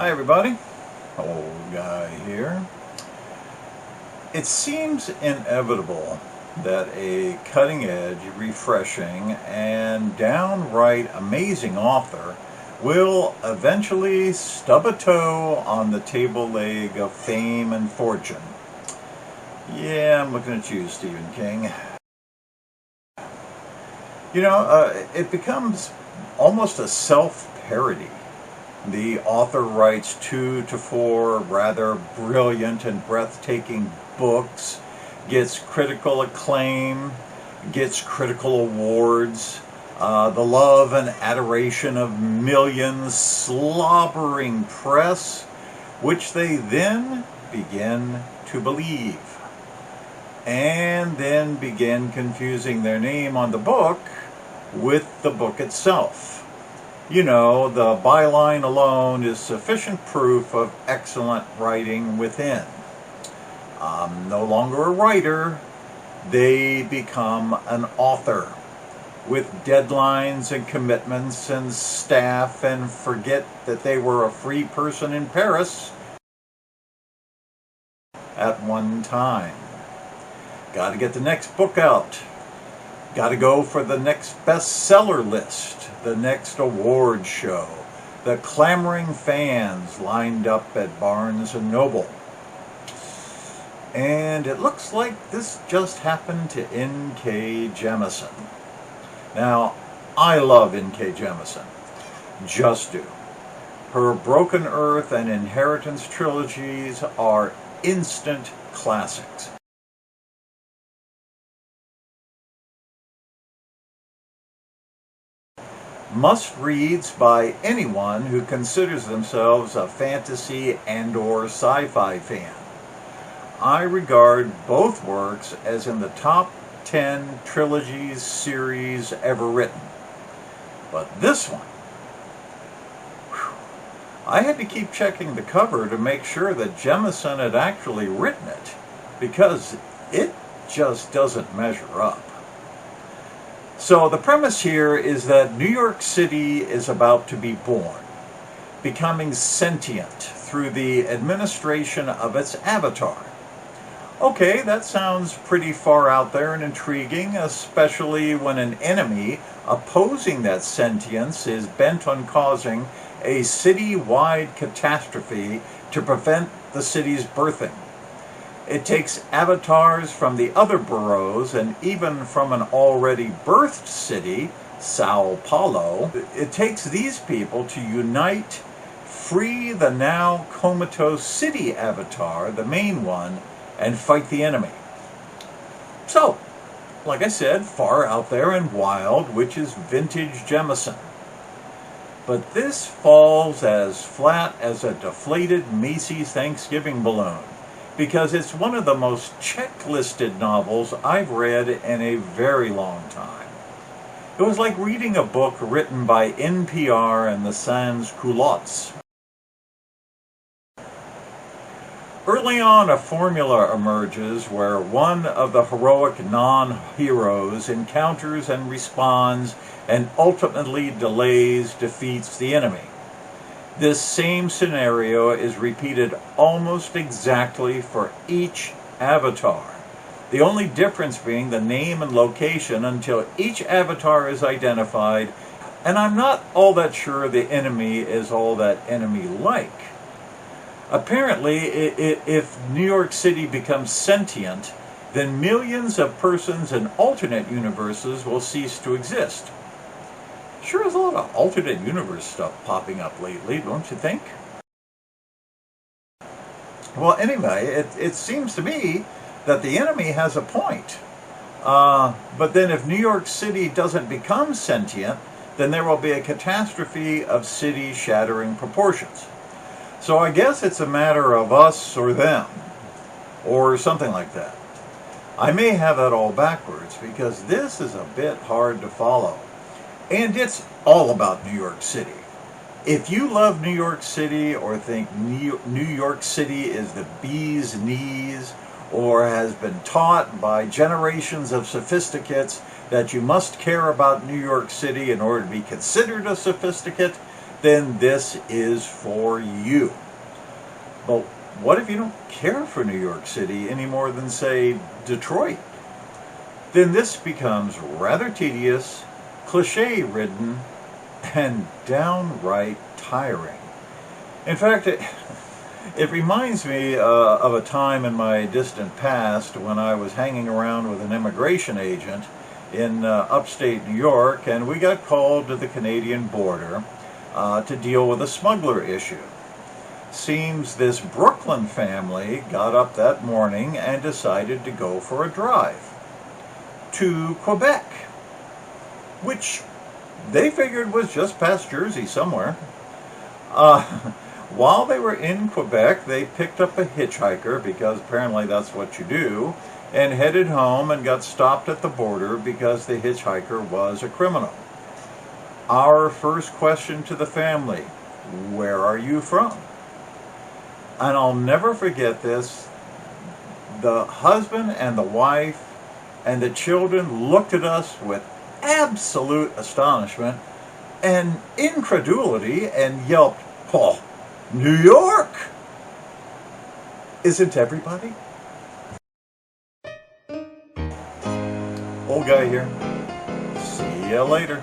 Hi everybody, old guy here. It seems inevitable that a cutting-edge, refreshing, and downright amazing author will eventually stub a toe on the table leg of fame and fortune. Yeah, I'm looking at you, Stephen King. It becomes almost a self-parody. The author writes 2 to 4 rather brilliant and breathtaking books, gets critical acclaim, gets critical awards, the love and adoration of millions, slobbering press, which they then begin to believe, and then begin confusing their name on the book with the book itself. You know, the byline alone is sufficient proof of excellent writing within. No longer a writer, they become an author with deadlines and commitments and staff, and forget that they were a free person in Paris at one time. Got to get the next book out. Got to go for the next bestseller list, the next award show, the clamoring fans lined up at Barnes & Noble. And it looks like this just happened to N.K. Jemisin. Now, I love N.K. Jemisin. Just do. Her Broken Earth and Inheritance trilogies are instant classics. Must-reads by anyone who considers themselves a fantasy and/or sci-fi fan. I regard both works as in the top 10 trilogies series ever written. But this one, I had to keep checking the cover to make sure that Jemisin had actually written it, because it just doesn't measure up. So the premise here is that New York City is about to be born, becoming sentient through the administration of its avatar. Okay, that sounds pretty far out there and intriguing, especially when an enemy opposing that sentience is bent on causing a city-wide catastrophe to prevent the city's birthing. It takes avatars from the other boroughs and even from an already birthed city, Sao Paulo. It takes these people to unite, free the now comatose city avatar, the main one, and fight the enemy. So, like I said, far out there and wild, which is vintage Jemisin. But this falls as flat as a deflated Macy's Thanksgiving balloon, because it's one of the most checklisted novels I've read in a very long time. It was like reading a book written by NPR and the Sans-Culottes. Early on, a formula emerges where one of the heroic non-heroes encounters and responds and ultimately delays, defeats the enemy. This same scenario is repeated almost exactly for each avatar. The only difference being the name and location until each avatar is identified, and I'm not all that sure the enemy is all that enemy-like. Apparently, if New York City becomes sentient, then millions of persons in alternate universes will cease to exist. Sure is a lot of alternate universe stuff popping up lately, don't you think? Well, anyway, it seems to me that the enemy has a point. But then if New York City doesn't become sentient, then there will be a catastrophe of city-shattering proportions. So I guess it's a matter of us or them, or something like that. I may have that all backwards, because this is a bit hard to follow. And it's all about New York City. If you love New York City, or think New York City is the bee's knees, or has been taught by generations of sophisticates that you must care about New York City in order to be considered a sophisticate, then this is for you. But what if you don't care for New York City any more than, say, Detroit? Then this becomes rather tedious, cliche-ridden, and downright tiring. In fact, it reminds me of a time in my distant past when I was hanging around with an immigration agent in upstate New York, and we got called to the Canadian border to deal with a smuggler issue. Seems this Brooklyn family got up that morning and decided to go for a drive to Quebec, which they figured was just past Jersey somewhere. While they were in Quebec, they picked up a hitchhiker, because apparently that's what you do, and headed home and got stopped at the border because the hitchhiker was a criminal. Our first question to the family, where are you from? And I'll never forget this. The husband and the wife and the children looked at us with absolute astonishment and incredulity and yelped, "Oh, New York! Isn't everybody?" Old guy here. See ya later.